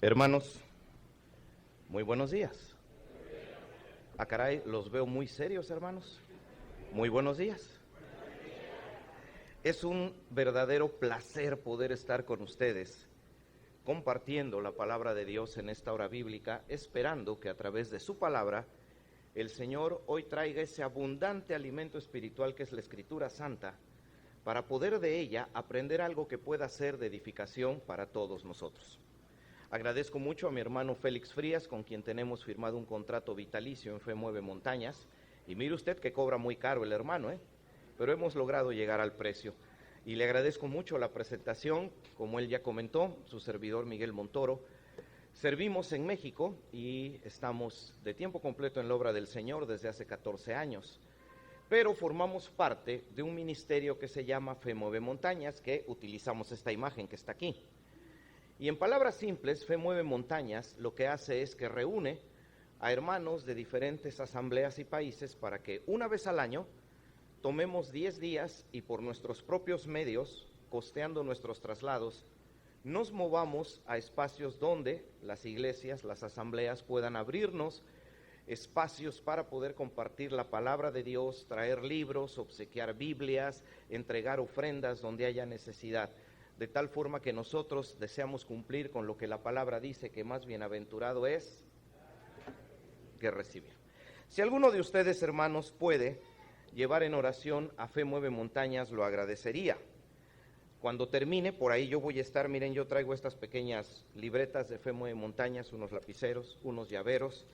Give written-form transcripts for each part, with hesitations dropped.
Hermanos, muy buenos días. Ah, caray, los veo muy serios, hermanos. Muy buenos días. Es un verdadero placer poder estar con ustedes, compartiendo la palabra de Dios en esta hora bíblica, esperando que a través de su palabra, el Señor hoy traiga ese abundante alimento espiritual que es la Escritura Santa, para poder de ella aprender algo que pueda ser de edificación para todos nosotros. Agradezco mucho a mi hermano Félix Frías, con quien tenemos firmado un contrato vitalicio en Fe Mueve Montañas. Y mire usted que cobra muy caro el hermano, pero hemos logrado llegar al precio. Y le agradezco mucho la presentación, como él ya comentó, su servidor Miguel Montoro. Servimos en México y estamos de tiempo completo en la obra del Señor desde hace 14 años. Pero formamos parte de un ministerio que se llama Fe Mueve Montañas, que utilizamos esta imagen que está aquí. Y en palabras simples, Fe Mueve Montañas lo que hace es que reúne a hermanos de diferentes asambleas y países para que una vez al año tomemos 10 días y por nuestros propios medios, costeando nuestros traslados, nos movamos a espacios donde las iglesias, las asambleas puedan abrirnos espacios para poder compartir la palabra de Dios, traer libros, obsequiar Biblias, entregar ofrendas donde haya necesidad. De tal forma que nosotros deseamos cumplir con lo que la palabra dice, que más bienaventurado es que recibir. Si alguno de ustedes, hermanos, puede llevar en oración a Fe Mueve Montañas, lo agradecería. Cuando termine, por ahí yo voy a estar, miren, yo traigo estas pequeñas libretas de Fe Mueve Montañas, unos lapiceros, unos llaveros,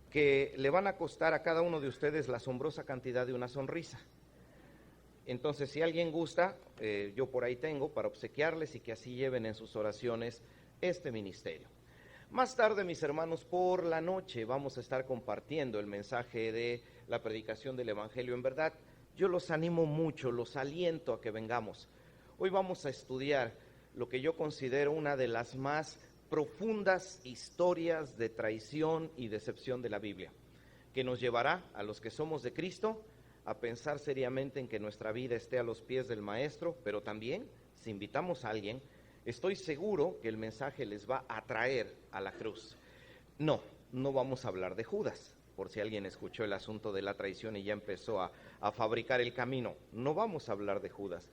que le van a costar a cada uno de ustedes la asombrosa cantidad de una sonrisa. Entonces, si alguien gusta, yo por ahí tengo para obsequiarles y que así lleven en sus oraciones este ministerio. Más tarde, mis hermanos, por la noche vamos a estar compartiendo el mensaje de la predicación del Evangelio en verdad. Yo los animo mucho, los aliento a que vengamos. Hoy vamos a estudiar lo que yo considero una de las más profundas historias de traición y decepción de la Biblia, que nos llevará a los que somos de Cristo a pensar seriamente en que nuestra vida esté a los pies del Maestro, pero también, si invitamos a alguien, estoy seguro que el mensaje les va a atraer a la cruz. No vamos a hablar de Judas, por si alguien escuchó el asunto de la traición y ya empezó a fabricar el camino. No vamos a hablar de Judas,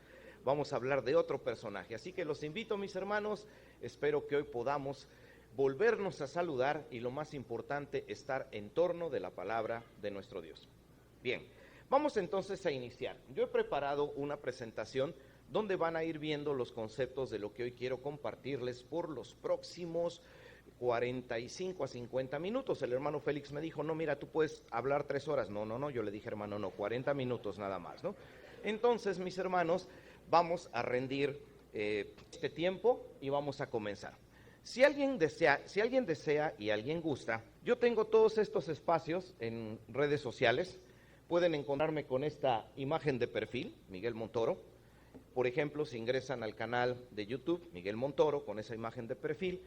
vamos a hablar de otro personaje. Así que los invito, mis hermanos, espero que hoy podamos volvernos a saludar y lo más importante, estar en torno de la palabra de nuestro Dios. Bien, vamos entonces a iniciar. Yo he preparado una presentación donde van a ir viendo los conceptos de lo que hoy quiero compartirles por los próximos 45 a 50 minutos. El hermano Félix me dijo, no, mira, tú puedes hablar 3 horas. No, yo le dije, hermano, no, 40 minutos nada más, ¿no? Entonces, mis hermanos, vamos a rendir este tiempo y vamos a comenzar. Si alguien desea y alguien gusta, yo tengo todos estos espacios en redes sociales. Pueden encontrarme con esta imagen de perfil, Miguel Montoro. Por ejemplo, si ingresan al canal de YouTube, Miguel Montoro, con esa imagen de perfil,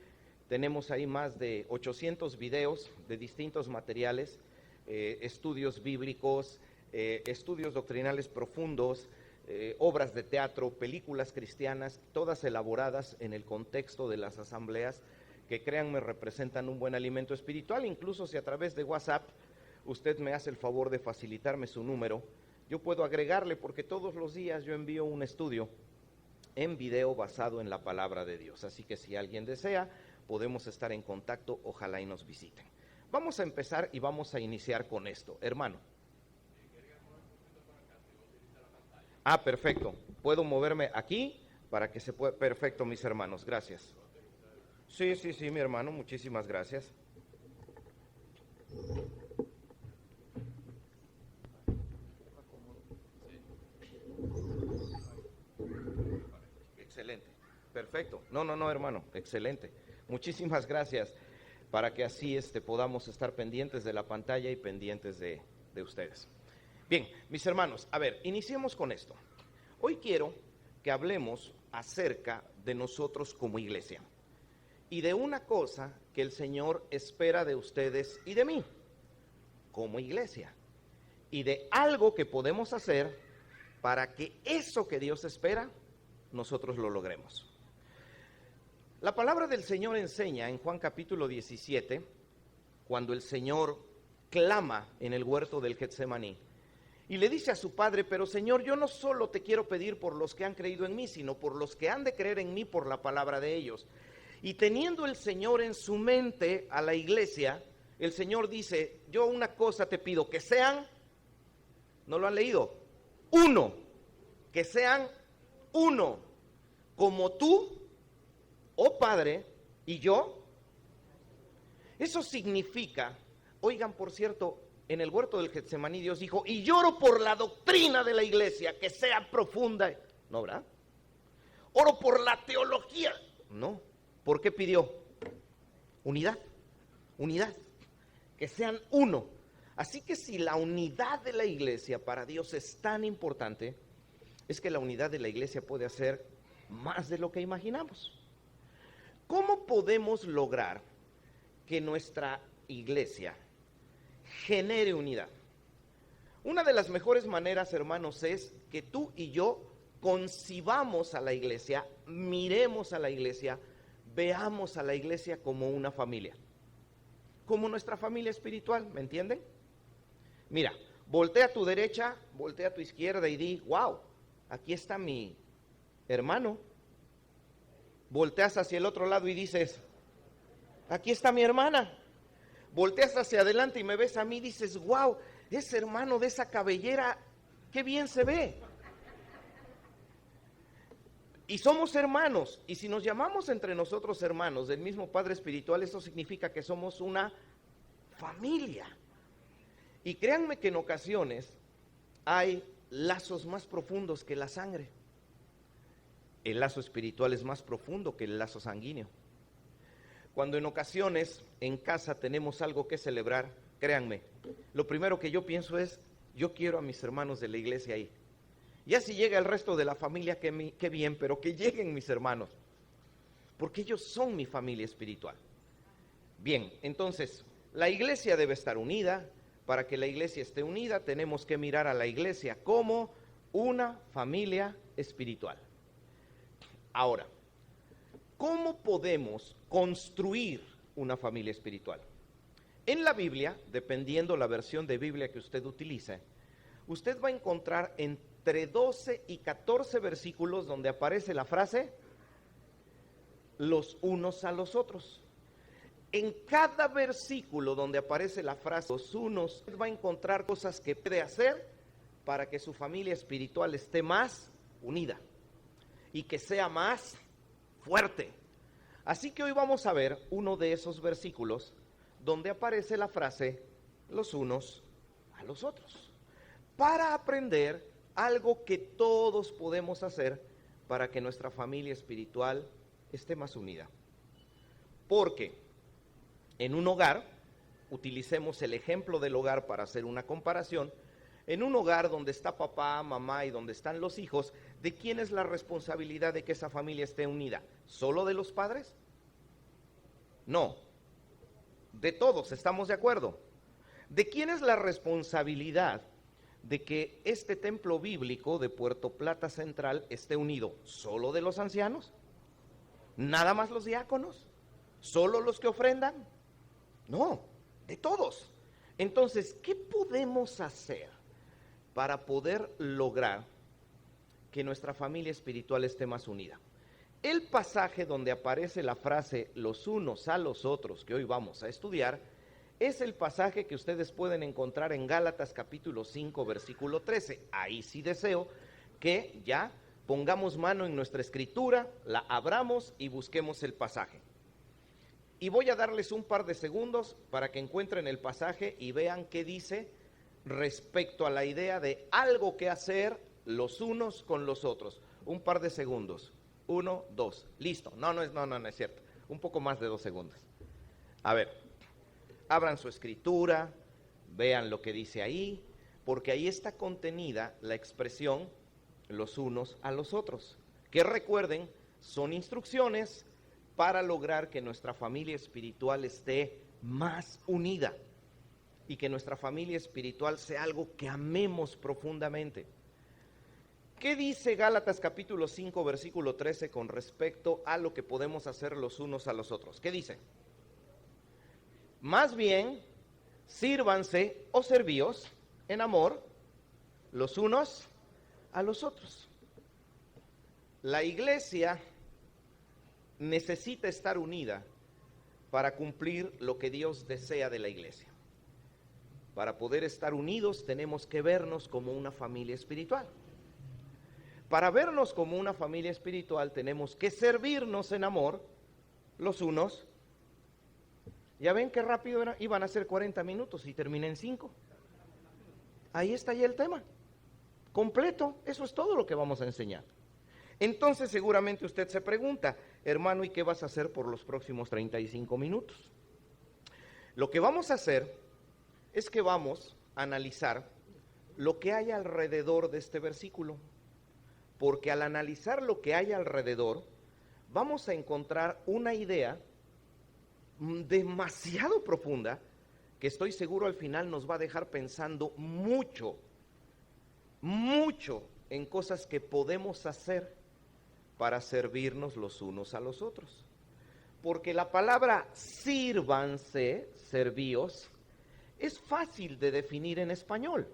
tenemos ahí más de 800 videos de distintos materiales, estudios bíblicos, estudios doctrinales profundos, obras de teatro, películas cristianas, todas elaboradas en el contexto de las asambleas, que créanme representan un buen alimento espiritual. Incluso si a través de WhatsApp usted me hace el favor de facilitarme su número, yo puedo agregarle, porque todos los días yo envío un estudio en video basado en la palabra de Dios. Así que si alguien desea, podemos estar en contacto, ojalá y nos visiten. Vamos a empezar y vamos a iniciar con esto, hermano. Ah, perfecto. ¿Puedo moverme aquí para que se pueda? Perfecto, mis hermanos, gracias. Sí, mi hermano, muchísimas gracias. Excelente, perfecto. No, hermano, excelente. Muchísimas gracias, para que así podamos estar pendientes de la pantalla y pendientes de ustedes. Bien, mis hermanos, a ver, iniciemos con esto. Hoy quiero que hablemos acerca de nosotros como iglesia y de una cosa que el Señor espera de ustedes y de mí como iglesia, y de algo que podemos hacer para que eso que Dios espera, nosotros lo logremos. La palabra del Señor enseña en Juan capítulo 17, cuando el Señor clama en el huerto del Getsemaní, y le dice a su padre: pero Señor, yo no solo te quiero pedir por los que han creído en mí, sino por los que han de creer en mí por la palabra de ellos. Y teniendo el Señor en su mente a la iglesia, el Señor dice: yo una cosa te pido, que sean, ¿no lo han leído? Uno, que sean uno, como tú, oh Padre, y yo. Eso significa, oigan, por cierto, en el huerto del Getsemaní Dios dijo: y lloro por la doctrina de la iglesia, que sea profunda. ¿No, verdad? Oro por la teología. No. ¿Por qué pidió? Unidad, unidad, que sean uno. Así que si la unidad de la iglesia para Dios es tan importante, es que la unidad de la iglesia puede hacer más de lo que imaginamos. ¿Cómo podemos lograr que nuestra iglesia genere unidad? Una de las mejores maneras, hermanos, es que tú y yo concibamos a la iglesia, miremos a la iglesia, veamos a la iglesia como una familia, como nuestra familia espiritual, ¿me entienden? Mira, voltea a tu derecha, voltea a tu izquierda y di: wow, aquí está mi hermano. Volteas hacia el otro lado y dices: aquí está mi hermana. Volteas hacia adelante y me ves a mí y dices: wow, ese hermano de esa cabellera, qué bien se ve. Y somos hermanos, y si nos llamamos entre nosotros hermanos del mismo Padre Espiritual, eso significa que somos una familia. Y créanme que en ocasiones hay lazos más profundos que la sangre. El lazo espiritual es más profundo que el lazo sanguíneo. Cuando en ocasiones en casa tenemos algo que celebrar, créanme, lo primero que yo pienso es: yo quiero a mis hermanos de la iglesia ahí. Ya si llega el resto de la familia, qué bien, pero que lleguen mis hermanos, porque ellos son mi familia espiritual. Bien, entonces, la iglesia debe estar unida. Para que la iglesia esté unida, tenemos que mirar a la iglesia como una familia espiritual. Ahora, ¿cómo podemos construir una familia espiritual? En la Biblia, dependiendo la versión de Biblia que usted utilice, usted va a encontrar entre 12 y 14 versículos donde aparece la frase los unos a los otros. En cada versículo donde aparece la frase los unos, usted va a encontrar cosas que puede hacer para que su familia espiritual esté más unida y que sea más fuerte. Así que hoy vamos a ver uno de esos versículos donde aparece la frase los unos a los otros, para aprender algo que todos podemos hacer para que nuestra familia espiritual esté más unida. Porque en un hogar, utilicemos el ejemplo del hogar para hacer una comparación, en un hogar donde está papá, mamá y donde están los hijos, ¿de quién es la responsabilidad de que esa familia esté unida? ¿Solo de los padres? No, de todos, ¿estamos de acuerdo? ¿De quién es la responsabilidad de que este templo bíblico de Puerto Plata Central esté unido? ¿Solo de los ancianos? ¿Nada más los diáconos? ¿Solo los que ofrendan? No, de todos. Entonces, ¿qué podemos hacer para poder lograr que nuestra familia espiritual esté más unida? El pasaje donde aparece la frase los unos a los otros, que hoy vamos a estudiar, es el pasaje que ustedes pueden encontrar en Gálatas capítulo 5, versículo 13. Ahí sí deseo que ya pongamos mano en nuestra escritura, la abramos y busquemos el pasaje. Y voy a darles un par de segundos para que encuentren el pasaje y vean qué dice respecto a la idea de algo que hacer los unos con los otros. Un par de segundos. 1, 2. Listo. No es cierto. Un poco más de 2 segundos. A ver, abran su escritura, vean lo que dice ahí, porque ahí está contenida la expresión los unos a los otros, que recuerden, son instrucciones para lograr que nuestra familia espiritual esté más unida y que nuestra familia espiritual sea algo que amemos profundamente. ¿Qué dice Gálatas capítulo 5, versículo 13 con respecto a lo que podemos hacer los unos a los otros? ¿Qué dice? Más bien, sírvanse o servíos en amor los unos a los otros. La iglesia necesita estar unida para cumplir lo que Dios desea de la iglesia. Para poder estar unidos tenemos que vernos como una familia espiritual. Para vernos como una familia espiritual tenemos que servirnos en amor los unos. Ya ven qué rápido iban a ser 40 minutos y terminé en 5. Ahí está ya el tema completo. Eso es todo lo que vamos a enseñar. Entonces seguramente usted se pregunta, hermano, ¿y qué vas a hacer por los próximos 35 minutos? Lo que vamos a hacer es que vamos a analizar lo que hay alrededor de este versículo. Porque al analizar lo que hay alrededor, vamos a encontrar una idea demasiado profunda que estoy seguro al final nos va a dejar pensando mucho en cosas que podemos hacer para servirnos los unos a los otros. Porque la palabra sírvanse, servíos, es fácil de definir en español.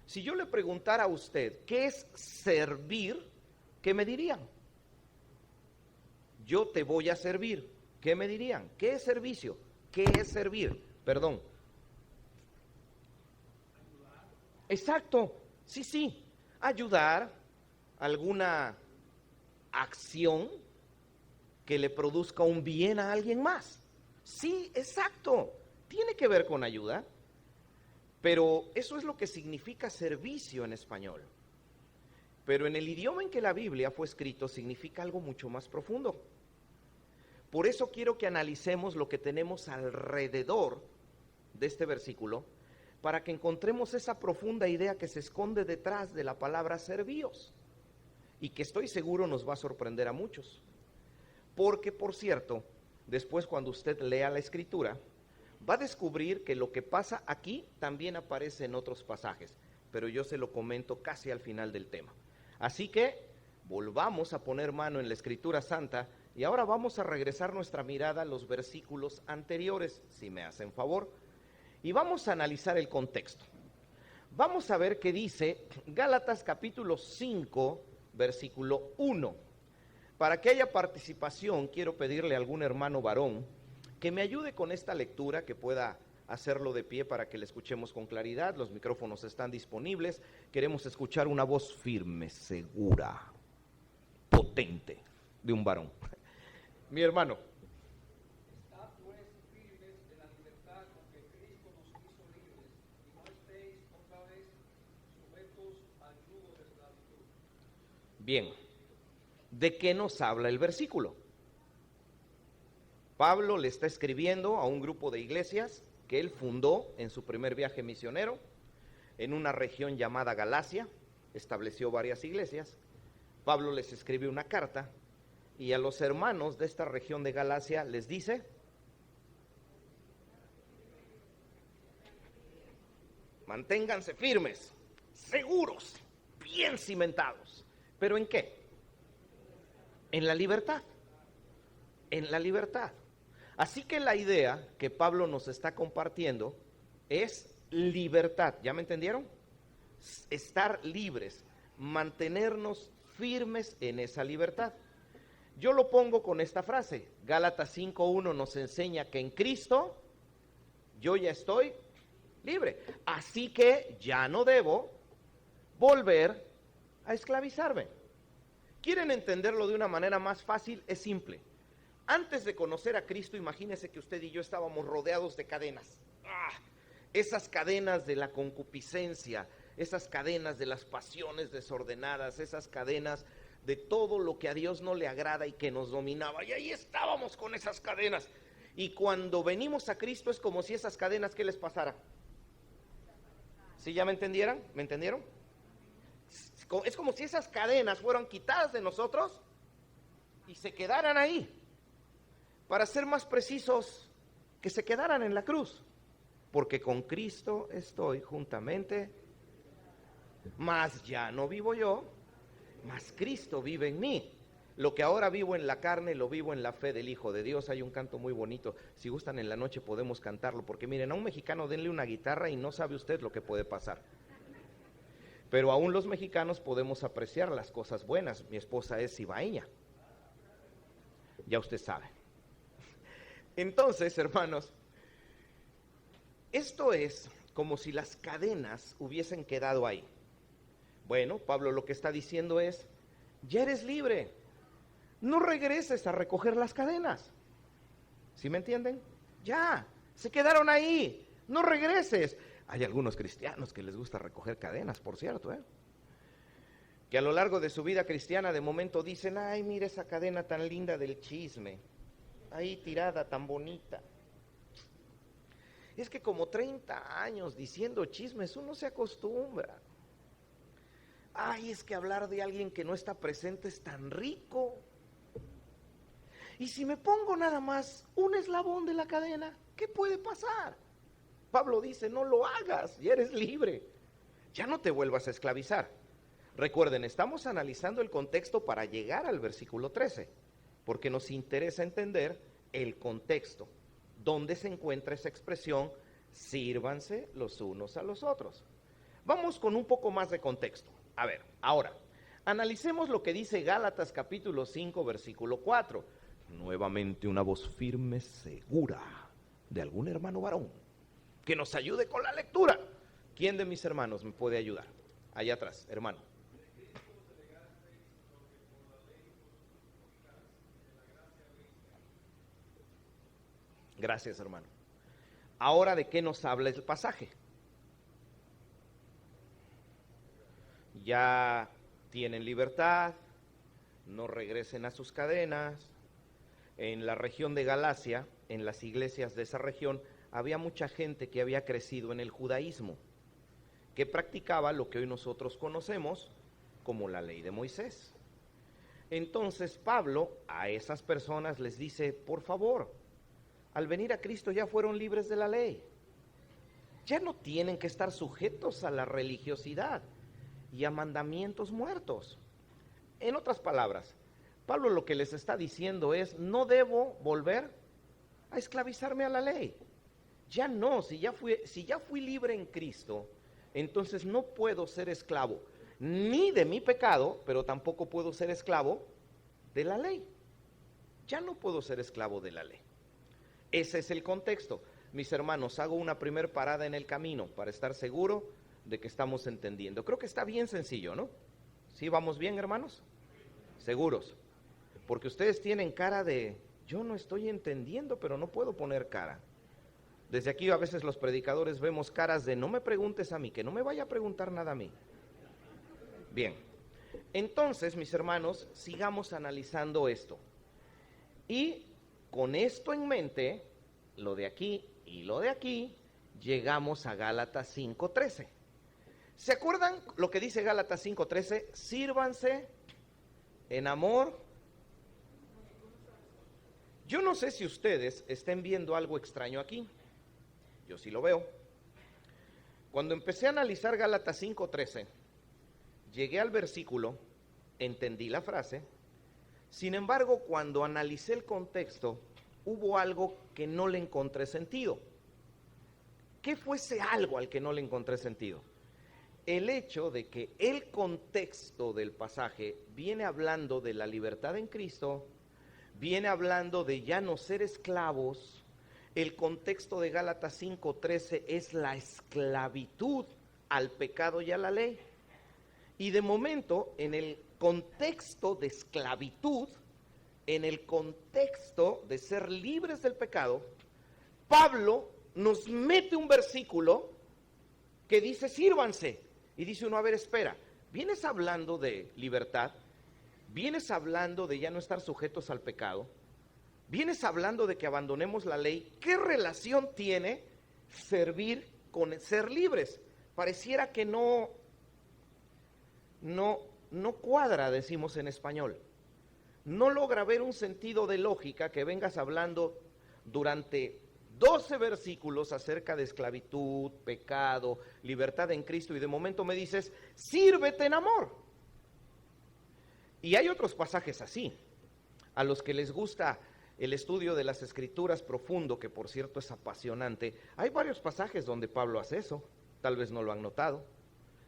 Si yo le preguntara a usted, ¿qué es servir? ¿Qué me dirían? Yo te voy a servir. ¿Qué me dirían? ¿Qué es servicio? ¿Qué es servir? Perdón. Exacto. Sí. Ayudar, alguna acción que le produzca un bien a alguien más. Sí, exacto. Tiene que ver con ayuda. Pero eso es lo que significa servicio en español. Pero en el idioma en que la Biblia fue escrito significa algo mucho más profundo. Por eso quiero que analicemos lo que tenemos alrededor de este versículo, para que encontremos esa profunda idea que se esconde detrás de la palabra servíos, y que estoy seguro nos va a sorprender a muchos. Porque, por cierto, después cuando usted lea la Escritura, va a descubrir que lo que pasa aquí también aparece en otros pasajes, pero yo se lo comento casi al final del tema. Así que volvamos a poner mano en la Escritura Santa y ahora vamos a regresar nuestra mirada a los versículos anteriores, si me hacen favor, y vamos a analizar el contexto. Vamos a ver qué dice Gálatas capítulo 5, versículo 1. Para que haya participación, quiero pedirle a algún hermano varón que me ayude con esta lectura, que pueda hacerlo de pie para que le escuchemos con claridad. Los micrófonos están disponibles. Queremos escuchar una voz firme, segura, potente de un varón. Mi hermano. Estad pues firmes en la libertad con que Cristo nos hizo libres, y no estéis otra vez sujetos al yugo de esclavitud. Bien, ¿de qué nos habla el versículo? Pablo le está escribiendo a un grupo de iglesias que él fundó en su primer viaje misionero en una región llamada Galacia. Estableció varias iglesias. Pablo les escribe una carta y a los hermanos de esta región de Galacia les dice: manténganse firmes, seguros, bien cimentados. ¿Pero en qué? En la libertad. En la libertad. Así que la idea que Pablo nos está compartiendo es libertad. ¿Ya me entendieron? Estar libres, mantenernos firmes en esa libertad. Yo lo pongo con esta frase. Gálatas 5:1 nos enseña que en Cristo yo ya estoy libre. Así que ya no debo volver a esclavizarme. ¿Quieren entenderlo de una manera más fácil? Es simple. Antes de conocer a Cristo, imagínese que usted y yo estábamos rodeados de cadenas. Esas cadenas de la concupiscencia, esas cadenas de las pasiones desordenadas, esas cadenas de todo lo que a Dios no le agrada y que nos dominaba. Y ahí estábamos con esas cadenas. Y cuando venimos a Cristo es como si esas cadenas, ¿qué les pasara? ¿Sí ya me entendieron? ¿Me entendieron? Es como si esas cadenas fueran quitadas de nosotros y se quedaran ahí. Para ser más precisos, que se quedaran en la cruz. Porque con Cristo estoy juntamente, mas ya no vivo yo, mas Cristo vive en mí. Lo que ahora vivo en la carne, lo vivo en la fe del Hijo de Dios. Hay un canto muy bonito, si gustan en la noche podemos cantarlo, porque miren, a un mexicano denle una guitarra y no sabe usted lo que puede pasar. Pero aún los mexicanos podemos apreciar las cosas buenas. Mi esposa es cibaeña, ya usted sabe. Entonces, hermanos, esto es como si las cadenas hubiesen quedado ahí. Bueno, Pablo lo que está diciendo es, ya eres libre, no regreses a recoger las cadenas. ¿Sí me entienden? Ya, se quedaron ahí, no regreses. Hay algunos cristianos que les gusta recoger cadenas, por cierto, que a lo largo de su vida cristiana de momento dicen, ay, mira esa cadena tan linda del chisme, ahí tirada, tan bonita. Es que como 30 años diciendo chismes, uno se acostumbra. Ay, es que hablar de alguien que no está presente es tan rico. Y si me pongo nada más un eslabón de la cadena, ¿qué puede pasar? Pablo dice, no lo hagas, ya eres libre. Ya no te vuelvas a esclavizar. Recuerden, estamos analizando el contexto para llegar al versículo 13, porque nos interesa entender el contexto, dónde se encuentra esa expresión, sírvanse los unos a los otros. Vamos con un poco más de contexto. A ver, ahora, analicemos lo que dice Gálatas capítulo 5, versículo 4. Nuevamente una voz firme, segura, de algún hermano varón, que nos ayude con la lectura. ¿Quién de mis hermanos me puede ayudar? Allá atrás, hermano. Gracias, hermano. Ahora, ¿de qué nos habla el pasaje? Ya tienen libertad, no regresen a sus cadenas. En la región de Galacia, en las iglesias de esa región, había mucha gente que había crecido en el judaísmo, que practicaba lo que hoy nosotros conocemos como la ley de Moisés. Entonces Pablo a esas personas les dice, por favor, al venir a Cristo ya fueron libres de la ley. Ya no tienen que estar sujetos a la religiosidad y a mandamientos muertos. En otras palabras, Pablo lo que les está diciendo es, no debo volver a esclavizarme a la ley. Ya no, si ya fui libre en Cristo, entonces no puedo ser esclavo ni de mi pecado, pero tampoco puedo ser esclavo de la ley. Ya no puedo ser esclavo de la ley. Ese es el contexto. Mis hermanos, hago una primer parada en el camino para estar seguro de que estamos entendiendo. Creo que está bien sencillo, ¿no? ¿Sí vamos bien, hermanos? ¿Seguros? Porque ustedes tienen cara de, yo no estoy entendiendo, pero no puedo poner cara. Desde aquí a veces los predicadores vemos caras de, no me preguntes a mí, que no me vaya a preguntar nada a mí. Bien, entonces, mis hermanos, sigamos analizando esto. Y con esto en mente, lo de aquí y lo de aquí, llegamos a Gálatas 5:13. ¿Se acuerdan lo que dice Gálatas 5:13? Sírvanse en amor. Yo no sé si ustedes estén viendo algo extraño aquí. Yo sí lo veo. Cuando empecé a analizar Gálatas 5:13, llegué al versículo, entendí la frase. Sin embargo, cuando analicé el contexto, hubo algo que no le encontré sentido. ¿Qué fue ese algo al que no le encontré sentido? El hecho de que el contexto del pasaje viene hablando de la libertad en Cristo, viene hablando de ya no ser esclavos. El contexto de Gálatas 5:13 es la esclavitud al pecado y a la ley. Y de momento, en el contexto de esclavitud, en el contexto de ser libres del pecado, Pablo nos mete un versículo que dice sírvanse. Y dice uno, a ver, espera, ¿vienes hablando de libertad? ¿Vienes hablando de ya no estar sujetos al pecado? ¿Vienes hablando de que abandonemos la ley? ¿Qué relación tiene servir con ser libres? Pareciera que no cuadra, decimos en español. No logra ver un sentido de lógica que vengas hablando durante 12 versículos acerca de esclavitud, pecado, libertad en Cristo, y de momento me dices, sírvete en amor. Y hay otros pasajes así. A los que les gusta el estudio de las Escrituras profundo, que por cierto es apasionante, hay varios pasajes donde Pablo hace eso. Tal vez no lo han notado.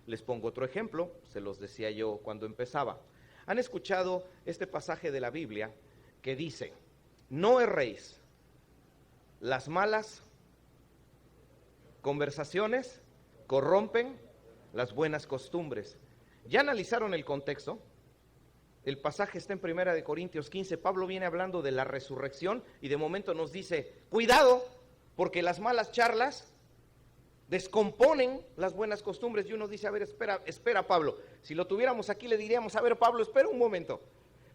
Les pongo otro ejemplo, se los decía yo cuando empezaba. ¿Han escuchado este pasaje de la Biblia que dice: no erréis, las malas conversaciones corrompen las buenas costumbres? ¿Ya analizaron el contexto? El pasaje está en 1 Corintios 15. Pablo viene hablando de la resurrección y de momento nos dice: cuidado, porque las malas charlas descomponen las buenas costumbres. Y uno dice: a ver, espera Pablo, si lo tuviéramos aquí le diríamos: a ver Pablo, espera un momento,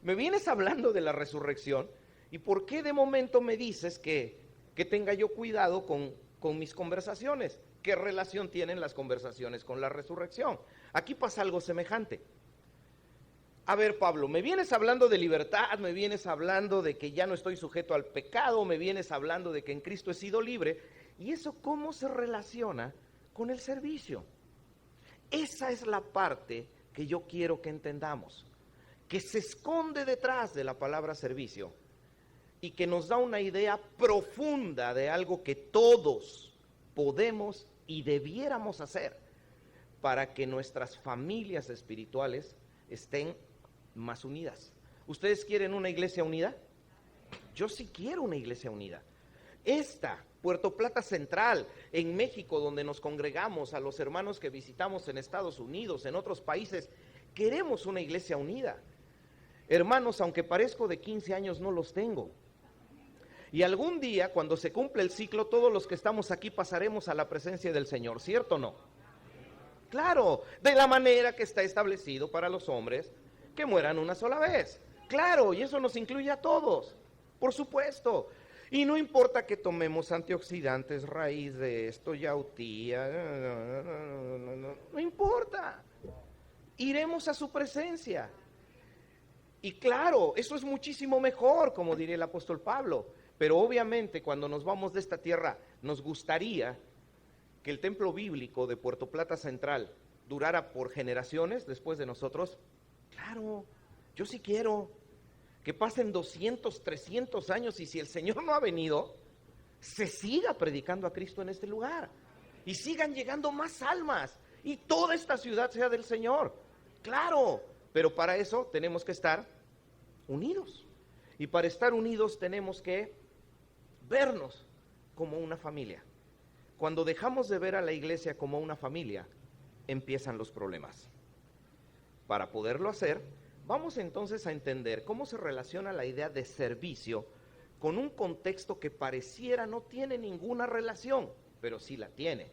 me vienes hablando de la resurrección y ¿por qué de momento me dices que tenga yo cuidado con mis conversaciones? ¿Qué relación tienen las conversaciones con la resurrección? Aquí pasa algo semejante. A ver, Pablo, me vienes hablando de libertad, me vienes hablando de que ya no estoy sujeto al pecado, me vienes hablando de que en Cristo he sido libre, ¿y eso cómo se relaciona con el servicio? Esa es la parte que yo quiero que entendamos, que se esconde detrás de la palabra servicio y que nos da una idea profunda de algo que todos podemos y debiéramos hacer para que nuestras familias espirituales estén más unidas. ¿Ustedes quieren una iglesia unida? Yo sí quiero una iglesia unida. Esta, Puerto Plata Central, en México, donde nos congregamos, a los hermanos que visitamos en Estados Unidos, en otros países, queremos una iglesia unida. Hermanos, aunque parezco de 15 años, no los tengo. Y algún día, cuando se cumple el ciclo, todos los que estamos aquí pasaremos a la presencia del Señor, ¿cierto o no? Claro, de la manera que está establecido para los hombres que mueran una sola vez. Claro, y eso nos incluye a todos, por supuesto. Y no importa que tomemos antioxidantes, raíz de esto, yautía, no importa. Iremos a su presencia. Y claro, eso es muchísimo mejor, como diría el apóstol Pablo. Pero obviamente cuando nos vamos de esta tierra, nos gustaría que el templo bíblico de Puerto Plata Central durara por generaciones después de nosotros. Claro, yo sí quiero que pasen 200, 300 años y si el Señor no ha venido, se siga predicando a Cristo en este lugar y sigan llegando más almas y toda esta ciudad sea del Señor. Claro, pero para eso tenemos que estar unidos y para estar unidos tenemos que vernos como una familia. Cuando dejamos de ver a la iglesia como una familia, empiezan los problemas. Para poderlo hacer, vamos entonces a entender cómo se relaciona la idea de servicio con un contexto que pareciera no tiene ninguna relación, pero sí la tiene.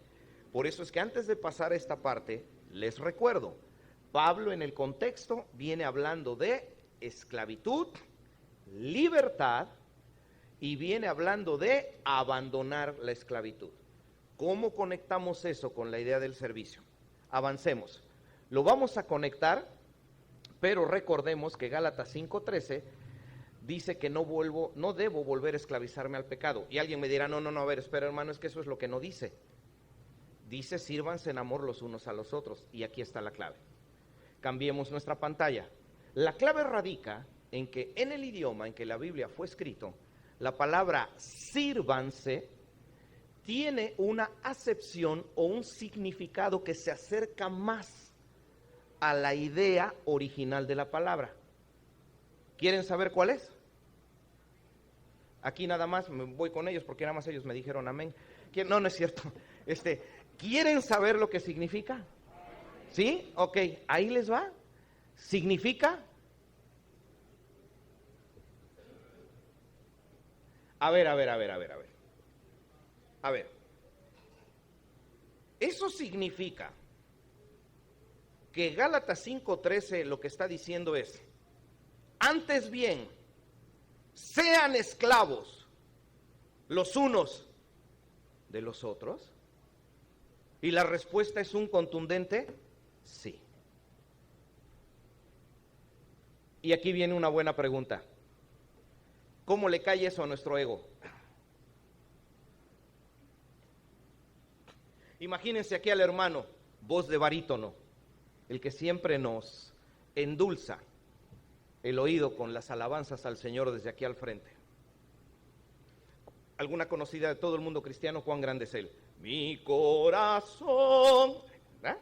Por eso es que antes de pasar a esta parte, les recuerdo, Pablo en el contexto viene hablando de esclavitud, libertad y viene hablando de abandonar la esclavitud. ¿Cómo conectamos eso con la idea del servicio? Avancemos. Lo vamos a conectar, pero recordemos que Gálatas 5:13 dice que no debo volver a esclavizarme al pecado. Y alguien me dirá, no, a ver, espera hermano, es que eso es lo que no dice. Dice, sírvanse en amor los unos a los otros. Y aquí está la clave. Cambiemos nuestra pantalla. La clave radica en que en el idioma en que la Biblia fue escrito, la palabra sírvanse tiene una acepción o un significado que se acerca más a la idea original de la palabra. ¿Quieren saber cuál es? Aquí nada más me voy con ellos porque nada más ellos me dijeron amén. No, no es cierto. ¿Quieren saber lo que significa? ¿Sí? Ok, ahí les va. Significa. A ver. Eso significa que Gálatas 5:13 lo que está diciendo es, antes bien, sean esclavos los unos de los otros. Y la respuesta es un contundente sí. Y aquí viene una buena pregunta. ¿Cómo le cae eso a nuestro ego? Imagínense aquí al hermano, voz de barítono, el que siempre nos endulza, el oído con las alabanzas al Señor desde aquí al frente. Alguna conocida de todo el mundo cristiano, cuán grande es Él. Mi corazón, ¿verdad?,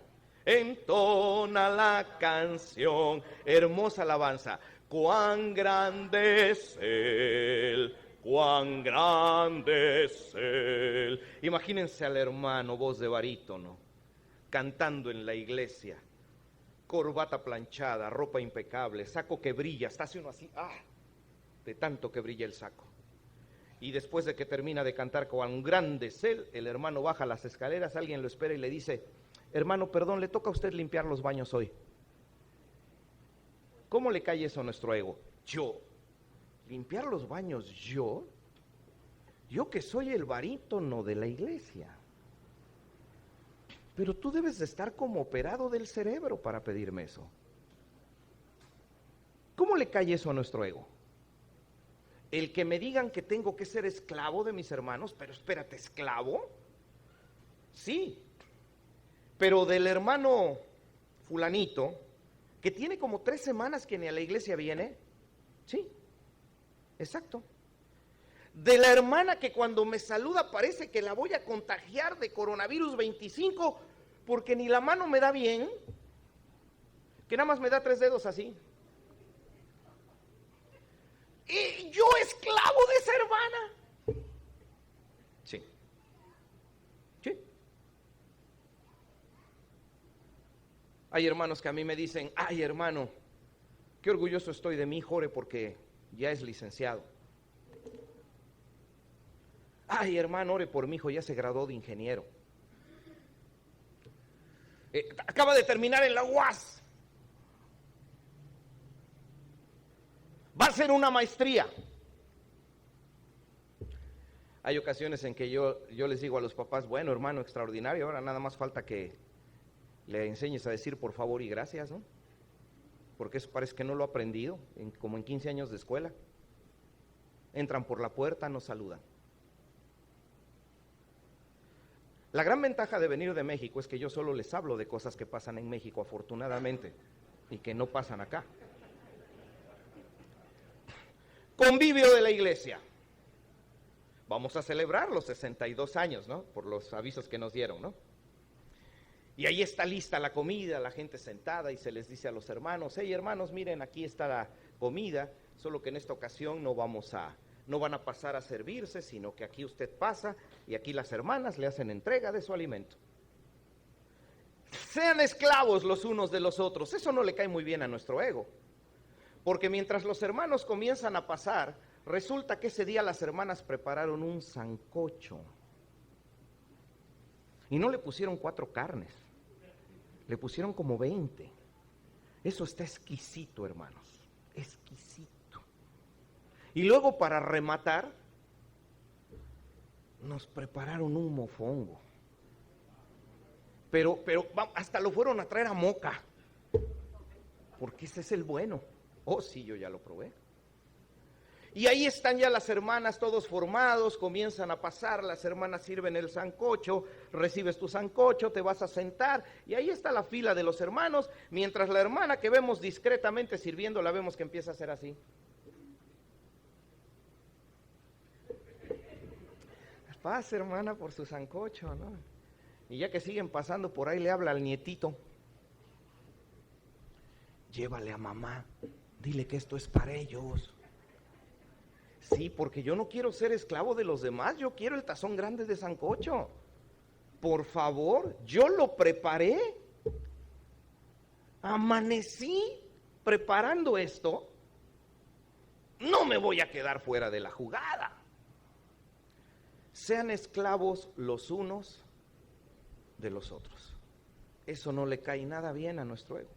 entona la canción, hermosa alabanza. Cuán grande es Él, cuán grande es Él. Imagínense al hermano, voz de barítono, cantando en la iglesia, corbata planchada, ropa impecable, saco que brilla, hasta hace uno así, de tanto que brilla el saco. Y después de que termina de cantar cuán grande es Él, el hermano baja las escaleras, alguien lo espera y le dice: hermano, perdón, le toca a usted limpiar los baños hoy. ¿Cómo le cae eso a nuestro ego? Yo, limpiar los baños, yo que soy el barítono de la iglesia. Pero tú debes de estar como operado del cerebro para pedirme eso. ¿Cómo le cae eso a nuestro ego? El que me digan que tengo que ser esclavo de mis hermanos, pero espérate, ¿esclavo? Sí, pero del hermano fulanito, que tiene como 3 semanas que ni a la iglesia viene, sí, exacto. De la hermana que cuando me saluda parece que la voy a contagiar de coronavirus 25, porque ni la mano me da bien, que nada más me da 3 dedos así. Y yo esclavo de esa hermana. Sí. Sí. Hay hermanos que a mí me dicen: ay, hermano, qué orgulloso estoy de mi hijo, ore porque ya es licenciado. Ay, hermano, ore por mi hijo, ya se graduó de ingeniero. Acaba de terminar en la UAS. Va a hacer una maestría. Hay ocasiones en que yo les digo a los papás: bueno, hermano, extraordinario, ahora nada más falta que le enseñes a decir por favor y gracias, ¿no? Porque eso parece que no lo ha aprendido, como en 15 años de escuela. Entran por la puerta, nos saludan. La gran ventaja de venir de México es que yo solo les hablo de cosas que pasan en México, afortunadamente, y que no pasan acá. Convivio de la iglesia. Vamos a celebrar los 62 años, ¿no? Por los avisos que nos dieron, ¿no? Y ahí está lista la comida, la gente sentada, y se les dice a los hermanos: hey, hermanos, miren, aquí está la comida, solo que en esta ocasión no van a pasar a servirse, sino que aquí usted pasa y aquí las hermanas le hacen entrega de su alimento. Sean esclavos los unos de los otros. Eso no le cae muy bien a nuestro ego, porque mientras los hermanos comienzan a pasar, resulta que ese día las hermanas prepararon un sancocho y no le pusieron 4 carnes, le pusieron como 20. Eso está exquisito, hermanos, exquisito. Y luego, para rematar, nos prepararon un mofongo. Pero hasta lo fueron a traer a Moca, porque ese es el bueno. Oh, sí, yo ya lo probé. Y ahí están ya las hermanas, todos formados, comienzan a pasar, las hermanas sirven el sancocho, recibes tu sancocho, te vas a sentar, y ahí está la fila de los hermanos, mientras la hermana que vemos discretamente sirviendo, la vemos que empieza a hacer así. Pasa, hermana, por su sancocho, ¿no? Y ya que siguen pasando por ahí, le habla al nietito: llévale a mamá, dile que esto es para ellos. Sí, porque yo no quiero ser esclavo de los demás, yo quiero el tazón grande de sancocho. Por favor, yo lo preparé. Amanecí preparando esto. No me voy a quedar fuera de la jugada. Sean esclavos los unos de los otros. Eso no le cae nada bien a nuestro ego.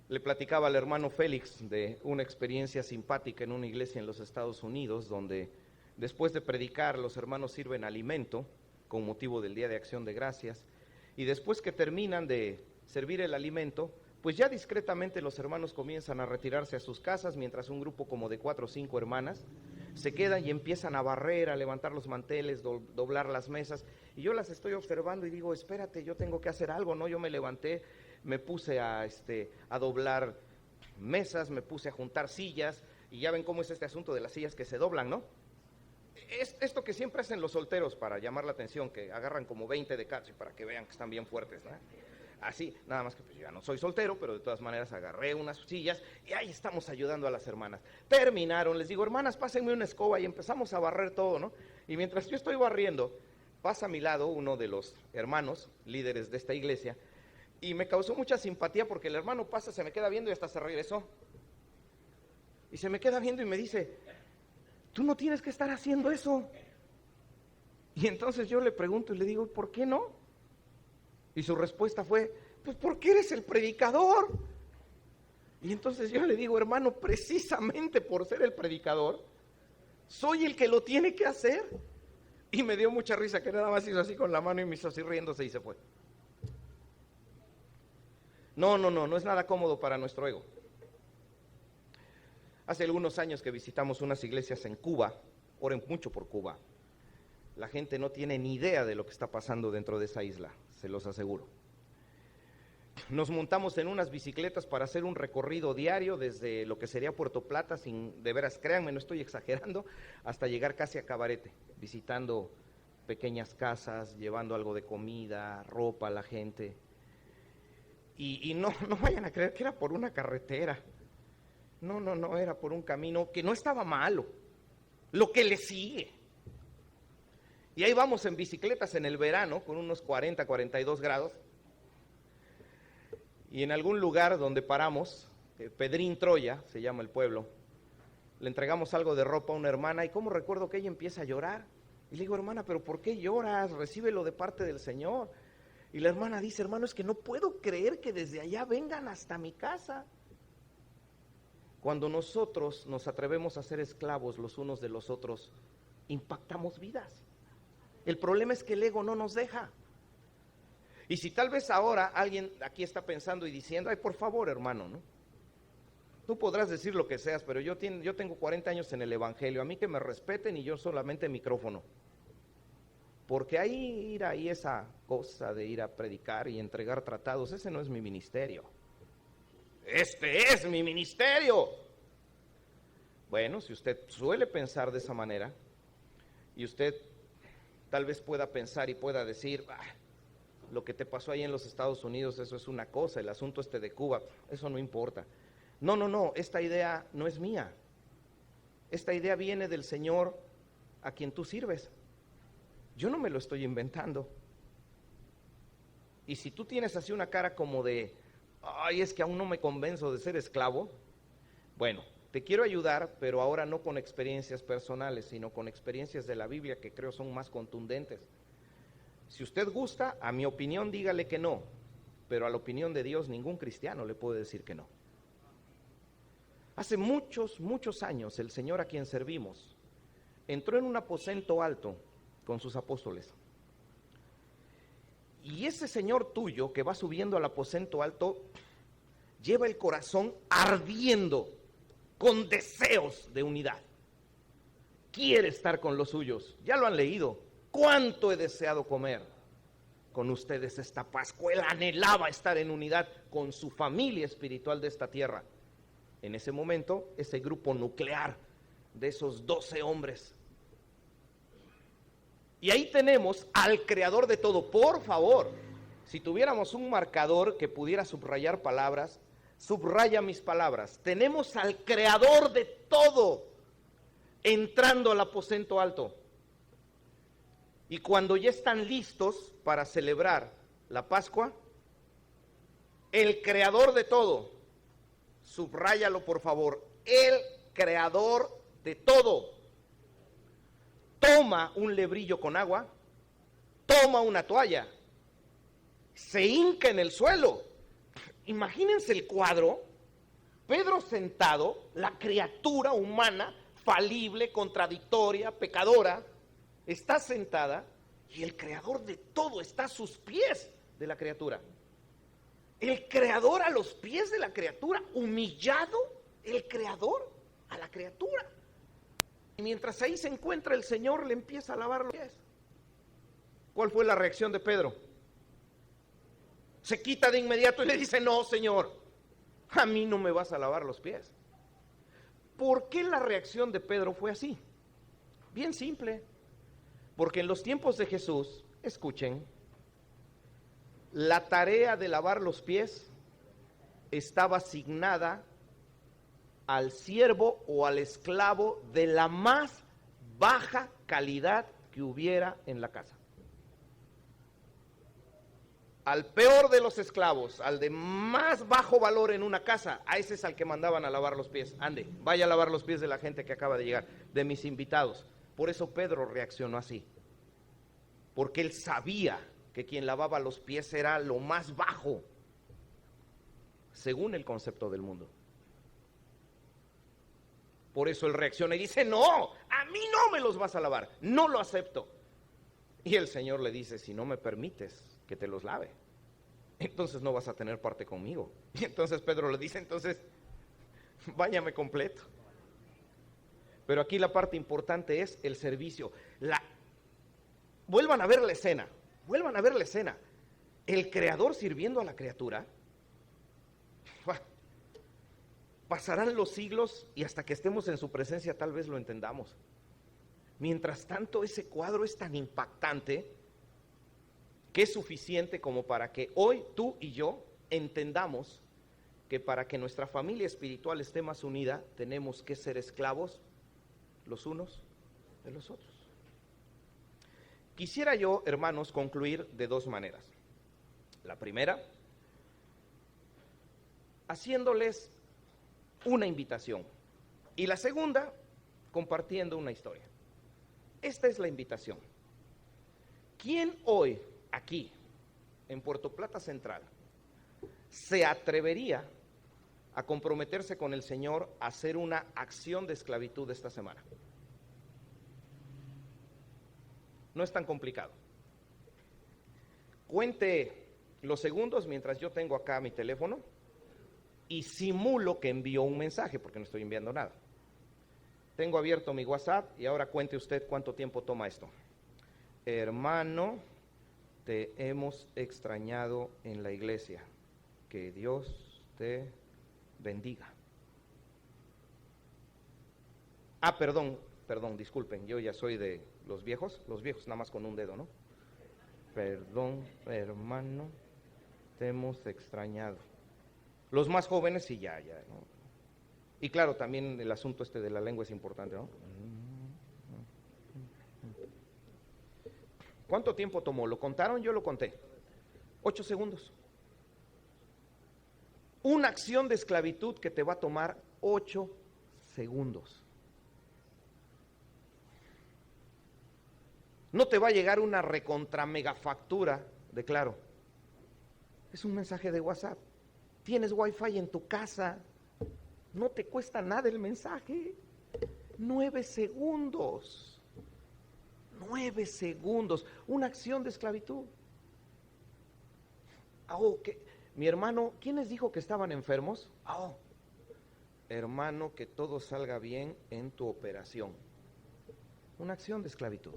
Le platicaba al hermano Félix de una experiencia simpática en una iglesia en los Estados Unidos, donde después de predicar los hermanos sirven alimento con motivo del Día de Acción de Gracias, y después que terminan de servir el alimento, pues ya discretamente los hermanos comienzan a retirarse a sus casas, mientras un grupo como de 4 o 5 hermanas se quedan y empiezan a barrer, a levantar los manteles, doblar las mesas, y yo las estoy observando y digo: espérate, yo tengo que hacer algo, ¿no? Yo me levanté, me puse a doblar mesas, me puse a juntar sillas, y ya ven cómo es este asunto de las sillas que se doblan, ¿no? Es esto que siempre hacen los solteros para llamar la atención, que agarran como 20 de cada para que vean que están bien fuertes, ¿no? Así, nada más que pues yo ya no soy soltero, pero de todas maneras agarré unas sillas y ahí estamos ayudando a las hermanas. Terminaron, les digo, hermanas, pásenme una escoba, y empezamos a barrer todo, ¿no? Y mientras yo estoy barriendo, pasa a mi lado uno de los hermanos, líderes de esta iglesia, y me causó mucha simpatía porque el hermano pasa, se me queda viendo y hasta se regresó. Y se me queda viendo y me dice, tú no tienes que estar haciendo eso. Y entonces yo le pregunto y le digo, ¿por qué no? Y su respuesta fue, pues porque eres el predicador. Y entonces yo le digo, hermano, precisamente por ser el predicador, soy el que lo tiene que hacer. Y me dio mucha risa que nada más hizo así con la mano y me hizo así riéndose y se fue. No es nada cómodo para nuestro ego. Hace algunos años que visitamos unas iglesias en Cuba, oren mucho por Cuba. La gente no tiene ni idea de lo que está pasando dentro de esa isla, se los aseguro. Nos montamos en unas bicicletas para hacer un recorrido diario desde lo que sería Puerto Plata, de veras, créanme, no estoy exagerando, hasta llegar casi a Cabarete, visitando pequeñas casas, llevando algo de comida, ropa a la gente. Y no vayan a creer que era por una carretera. No, era por un camino que no estaba malo, lo que le sigue. Y ahí vamos en bicicletas en el verano, con unos 40, 42 grados. Y en algún lugar donde paramos, Pedrín Troya, se llama el pueblo, le entregamos algo de ropa a una hermana, y cómo recuerdo que ella empieza a llorar. Y le digo, hermana, ¿pero por qué lloras? Recíbelo de parte del Señor. Y la hermana dice, hermano, es que no puedo creer que desde allá vengan hasta mi casa. Cuando nosotros nos atrevemos a ser esclavos los unos de los otros, impactamos vidas. El problema es que el ego no nos deja. Y si tal vez ahora alguien aquí está pensando y diciendo, ay, por favor, hermano, ¿no? Tú podrás decir lo que seas, pero yo tengo 40 años en el evangelio, a mí que me respeten y yo solamente micrófono. Porque ahí esa cosa de ir a predicar y entregar tratados, ese no es mi ministerio. Este es mi ministerio. Bueno, si usted suele pensar de esa manera, y usted tal vez pueda pensar y pueda decir, lo que te pasó ahí en los Estados Unidos, eso es una cosa, el asunto de Cuba, eso no importa. No, esta idea no es mía. Esta idea viene del Señor a quien tú sirves. Yo no me lo estoy inventando. Y si tú tienes así una cara como de, ay, es que aún no me convenzo de ser esclavo, bueno, te quiero ayudar, pero ahora no con experiencias personales, sino con experiencias de la Biblia que creo son más contundentes. Si usted gusta, a mi opinión dígale que no, pero a la opinión de Dios ningún cristiano le puede decir que no. Hace muchos años el Señor a quien servimos entró en un aposento alto con sus apóstoles. Y ese Señor tuyo que va subiendo al aposento alto lleva el corazón ardiendo con deseos de unidad. Quiere estar con los suyos. Ya lo han leído. ¿Cuánto he deseado comer con ustedes esta Pascua? Él anhelaba estar en unidad con su familia espiritual de esta tierra. En ese momento, ese grupo nuclear de esos 12 hombres. Y ahí tenemos al creador de todo. Por favor, si tuviéramos un marcador que pudiera subrayar palabras, subraya mis palabras. Tenemos al creador de todo entrando al aposento alto. Y cuando ya están listos para celebrar la Pascua, el creador de todo, subráyalo por favor, el creador de todo, toma un lebrillo con agua, toma una toalla, se hinca en el suelo. Imagínense el cuadro, Pedro sentado, la criatura humana, falible, contradictoria, pecadora, está sentada y el creador de todo está a sus pies de la criatura. El creador a los pies de la criatura, humillado el creador a la criatura. Y mientras ahí se encuentra el Señor, le empieza a lavar los pies. ¿Cuál fue la reacción de Pedro? Se quita de inmediato y le dice, no, Señor, a mí no me vas a lavar los pies. ¿Por qué la reacción de Pedro fue así? Bien simple. Porque en los tiempos de Jesús, escuchen, la tarea de lavar los pies estaba asignada al siervo o al esclavo de la más baja calidad que hubiera en la casa. Al peor de los esclavos, al de más bajo valor en una casa, a ese es al que mandaban a lavar los pies. Ande, vaya a lavar los pies de la gente que acaba de llegar, de mis invitados. Por eso Pedro reaccionó así, porque él sabía que quien lavaba los pies era lo más bajo, según el concepto del mundo. Por eso él reacciona y dice, no, a mí no me los vas a lavar, no lo acepto. Y el Señor le dice, si no me permites que te los lave, entonces no vas a tener parte conmigo. Y entonces Pedro le dice, entonces, báñame completo. Pero aquí la parte importante es el servicio. Vuelvan a ver la escena, vuelvan a ver la escena. El Creador sirviendo a la criatura. Pasarán los siglos y hasta que estemos en su presencia tal vez lo entendamos. Mientras tanto, ese cuadro es tan impactante que es suficiente como para que hoy tú y yo entendamos que para que nuestra familia espiritual esté más unida, tenemos que ser esclavos los unos de los otros. Quisiera yo, hermanos, concluir de dos maneras. La primera, haciéndoles una invitación. Y la segunda, compartiendo una historia. Esta es la invitación. ¿Quién hoy, aquí, en Puerto Plata Central, se atrevería a comprometerse con el Señor a hacer una acción de esclavitud esta semana? No es tan complicado. Cuente los segundos mientras yo tengo acá mi teléfono y simulo que envío un mensaje, porque no estoy enviando nada. Tengo abierto mi WhatsApp y ahora cuente usted cuánto tiempo toma esto. Hermano, te hemos extrañado en la iglesia. Que Dios te bendiga. Perdón, disculpen, yo ya soy de los viejos nada más con un dedo, ¿no? Perdón, hermano, te hemos extrañado. Los más jóvenes sí, ya, ¿no? Y claro, también el asunto de la lengua es importante, ¿no? ¿Cuánto tiempo tomó? ¿Lo contaron? Yo lo conté. 8 segundos. Una acción de esclavitud que te va a tomar 8 segundos. No te va a llegar una recontra mega factura de Claro. Es un mensaje de WhatsApp. Tienes Wi-Fi en tu casa. No te cuesta nada el mensaje. 9 segundos. 9 segundos. Una acción de esclavitud. Mi hermano, ¿quién les dijo que estaban enfermos? Hermano, que todo salga bien en tu operación. Una acción de esclavitud.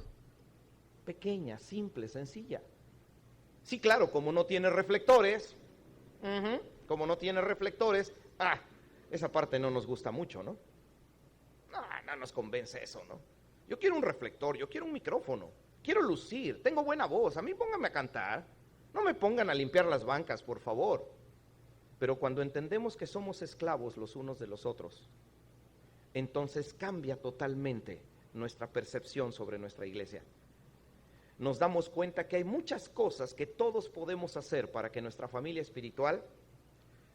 Pequeña, simple, sencilla. Sí, claro, como no tiene reflectores, esa parte no nos gusta mucho, ¿no? No nos convence eso, ¿no? Yo quiero un reflector, yo quiero un micrófono, quiero lucir, tengo buena voz, a mí pónganme a cantar, no me pongan a limpiar las bancas, por favor. Pero cuando entendemos que somos esclavos los unos de los otros, entonces cambia totalmente nuestra percepción sobre nuestra iglesia. Nos damos cuenta que hay muchas cosas que todos podemos hacer para que nuestra familia espiritual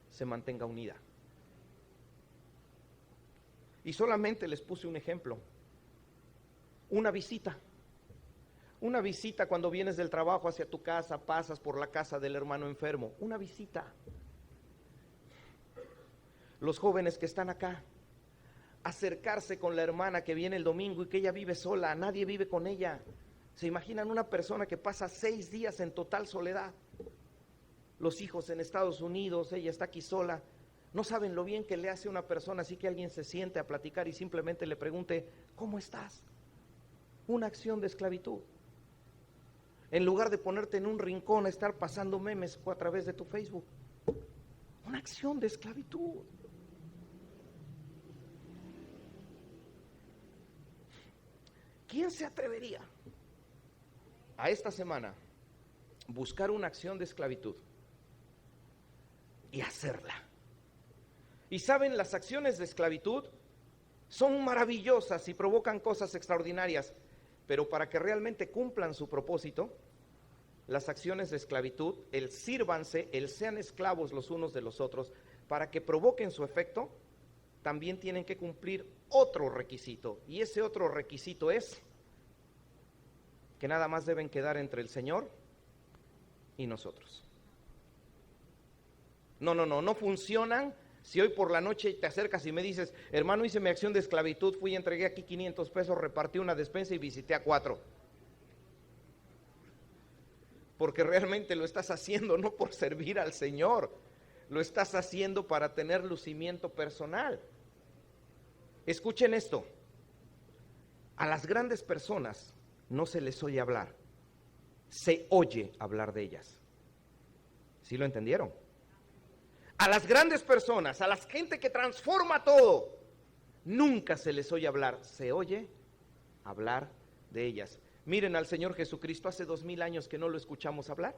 se mantenga unida. Y solamente les puse un ejemplo. Una visita. Una visita cuando vienes del trabajo hacia tu casa, pasas por la casa del hermano enfermo. Una visita. Los jóvenes que están acá, acercarse con la hermana que viene el domingo y que ella vive sola, nadie vive con ella. ¿Se imaginan una persona que pasa 6 días en total soledad? Los hijos en Estados Unidos, ella está aquí sola. No saben lo bien que le hace a una persona así que alguien se siente a platicar y simplemente le pregunte, ¿cómo estás? Una acción de esclavitud. en lugar de ponerte en un rincón a estar pasando memes a través de tu Facebook. Una acción de esclavitud. ¿Quién se atrevería a esta semana buscar una acción de esclavitud y hacerla? Y saben, las acciones de esclavitud son maravillosas y provocan cosas extraordinarias, pero para que realmente cumplan su propósito, las acciones de esclavitud, el sírvanse, el sean esclavos los unos de los otros, para que provoquen su efecto, también tienen que cumplir otro requisito, y ese otro requisito es que nada más deben quedar entre el Señor y nosotros. No funcionan. Si hoy por la noche te acercas y me dices, hermano, hice mi acción de esclavitud, fui y entregué aquí 500 pesos, repartí una despensa y visité a 4. Porque realmente lo estás haciendo no por servir al Señor, lo estás haciendo para tener lucimiento personal. Escuchen esto, a las grandes personas no se les oye hablar, se oye hablar de ellas. ¿Sí lo entendieron? A las grandes personas, a la gente que transforma todo, nunca se les oye hablar, se oye hablar de ellas. Miren al Señor Jesucristo, hace 2000 años que no lo escuchamos hablar.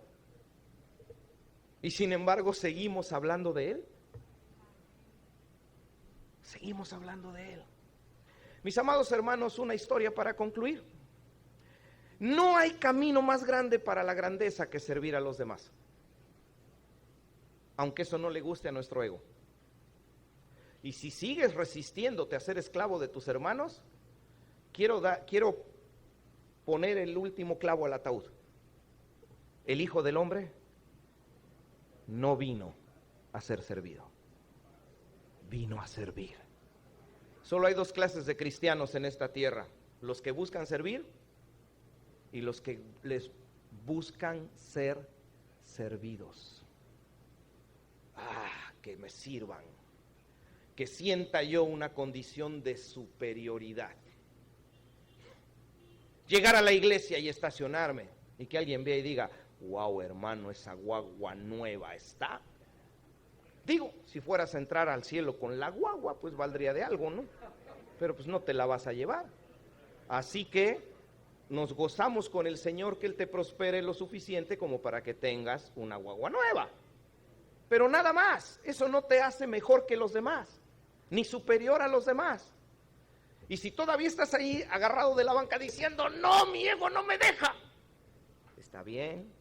Y sin embargo seguimos hablando de Él. Seguimos hablando de Él. Mis amados hermanos, una historia para concluir. No hay camino más grande para la grandeza que servir a los demás, aunque eso no le guste a nuestro ego. Y si sigues resistiéndote a ser esclavo de tus hermanos, quiero poner el último clavo al ataúd. El Hijo del Hombre no vino a ser servido, vino a servir. Solo hay 2 clases de cristianos en esta tierra: los que buscan servir y los que les buscan ser servidos. Que me sirvan, que sienta yo una condición de superioridad. Llegar a la iglesia y estacionarme y que alguien vea y diga, wow, hermano, esa guagua nueva está. Digo, si fueras a entrar al cielo con la guagua, pues valdría de algo, ¿no? Pero pues no te la vas a llevar. Así que nos gozamos con el Señor que Él te prospere lo suficiente como para que tengas una guagua nueva. Pero nada más, eso no te hace mejor que los demás, ni superior a los demás. Y si todavía estás ahí agarrado de la banca diciendo, no, mi ego no me deja, está bien,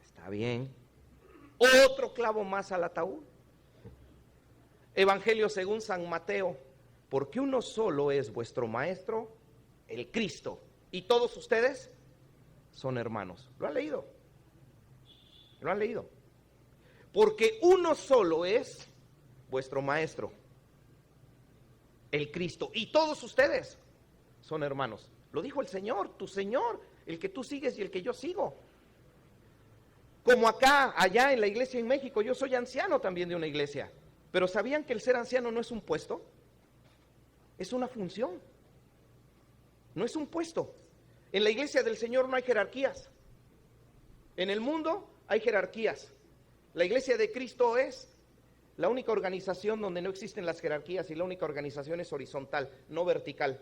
está bien. Otro clavo más al ataúd. Evangelio según San Mateo, porque uno solo es vuestro maestro, el Cristo, y todos ustedes son hermanos. ¿Lo han leído? ¿Lo han leído? Porque uno solo es vuestro maestro, el Cristo, y todos ustedes son hermanos. Lo dijo el Señor, tu Señor, el que tú sigues y el que yo sigo. Como allá en la iglesia en México, yo soy anciano también de una iglesia, pero ¿sabían que el ser anciano no es un puesto? Es una función, no es un puesto. En la iglesia del Señor no hay jerarquías, en el mundo hay jerarquías. La iglesia de Cristo es la única organización donde no existen las jerarquías y la única organización es horizontal, no vertical.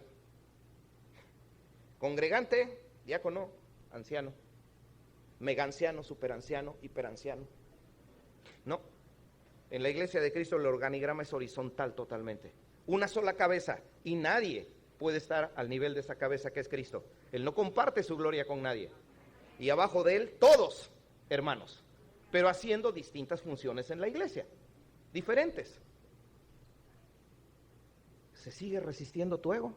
Congregante, diácono, anciano, megaanciano, superanciano, hiperanciano. No, en la iglesia de Cristo el organigrama es horizontal totalmente. Una sola cabeza y nadie puede estar al nivel de esa cabeza que es Cristo. Él no comparte su gloria con nadie. Y abajo de Él todos hermanos, pero haciendo distintas funciones en la iglesia, diferentes. ¿Se sigue resistiendo tu ego?